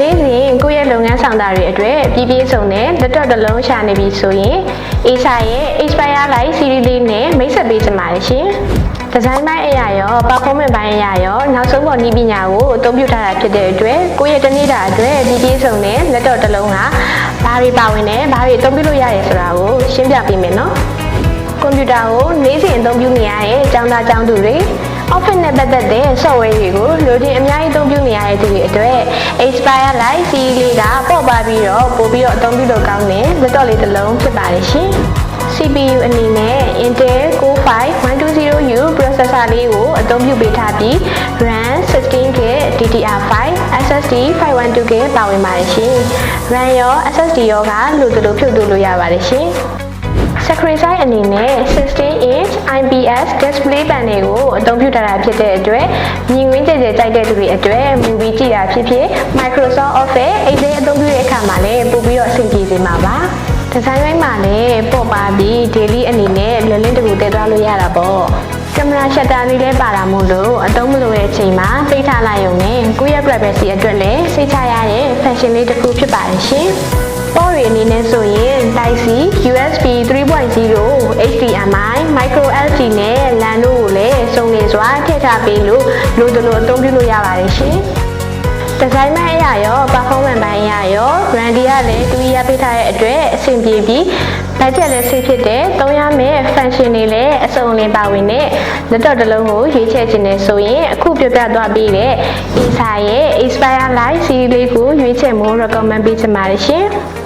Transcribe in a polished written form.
နေ့စဉ်ကိုယ့်ရဲ့လုပ်ငန်းဆောင်တာတွေအတွက်ပြည့်ပြည့်စုံတဲ့လက်တော့တစ်လုံးရှာနေပြီဆိုရင် Acer ရဲ့ Aspire Lite Series လေးနဲ့မိတ်ဆက်ပေးချင်ပါတယ်ရှင်။ဒီဇိုင်းပိုင်းအရာရော performance ပိုင်းအရာရောနောက်ဆုံးပေါ်နည်းပညာကိုအသုံးပြုထားတာဖြစ်တဲ့အတွက်ကိုယ့်ရဲ့တစ်နေ့တာအတွက်ပြည့်ပြည့်စုံတဲ့လက်တော့တစ်လုံးကဘာတွေပါဝင်တယ်ဘာတွေအသုံးပြုလို့ရတယ်ဆိုတာကိုရှင်းပြပေးမယ်နော်။ကွန်ပျူတာကိုနေ့စဉ်အသုံးပြုနေရတဲ့ကျောင်းသားကျောင်းသူတွေOffice နဲ့ပတ်သက်တဲ့ software တွေကိုလိုချင်အများကြီးအသုံးပြုနေရတဲ့သူတွေအတွက် Aspire Lite Series လေးကပေါ့ပါပြီးတော့ပို့ပြီးတော့အသုံးပြုလို့ကောင်းတဲ့လက်တော့လေးတစ်လုံးဖြစ်ပါတယ်ရှင်။ CPU အနေနဲ့ Intel Core i5-120U processor လေးကိုအသုံးပြုပေးထားပြီး RAM 16GB DDR5 SSD 512GB ပါဝင်ပါတယ်ရှင်။ RAM ရော SSD ရောကလိုသလိုဖြုတ်သွင်းလို့ရပါတယ်ရှင်။ Screen size အနေနဲ့ 16-inch IPS display panel ကိုအသုံးပြုထားတာဖြစ်တဲ့အတွက်မြင်ကွင်းကျကျကြိုက်တဲ့သူတွေအတွက် movie ကြည့်တာဖြစ်ဖြစ် Microsoft Office Excel အသုံးပြုတဲ့အခါမှာလည်းပို့ပြီးတော့အဆင်ပြေစေမှာပါ။ဒီဇိုင်းပိုင်းမှာလည်းပေါ့ပါပြီး daily အနေနဲ့လွယ်လင်းတကူတည်သွားလို့ရတာပေါ့။ကင်မရာရှတ်တာလေးလည်းပါတာမို့လို့အသုံးမလိုတဲ့အချိန်မှာပိတ်ထားလိုက်ရုံနဲ့ကိုယ့်ရဲ့ privacy အတွက်လည်းစိတ်ချရတဲ့ function လေးတစ်ခုဖြစ်ပါတယ်ရှင်။ပေါ်ရီအနေနဲ့ဆိုရင် Type-C, USB 3.0, HDMI, Micro SD နဲ့ LAN တို့ကိုလည်းစုံလင်စွာထည့်ထားပေးလို့လိုသလိုအသုံးပြုလို့ရပါတယ်ရှင်။ဒီဇိုင်းပိုင်းအရာရော performance ပိုင်းအရာရော brand ကလည်းတူရပေးထားတဲ့အတွက်အဆင်ပြေပြီး budget လည်းဆေးဖြစ်တဲ့သုံးရမယ့် function တွေလည်းအစုံလင်ပါဝင်တဲ့လက်တော့တစ်လုံးကိုရွေးချယ်ခြင်းနဲ့ဆိုရင်အခုပြပြသွားပြီးတဲ့ Acer ရဲ့ Aspire Lite Series လေးကိုရွေးချယ်မှု recommend ပေးချင်ပါတယ်ရှင်။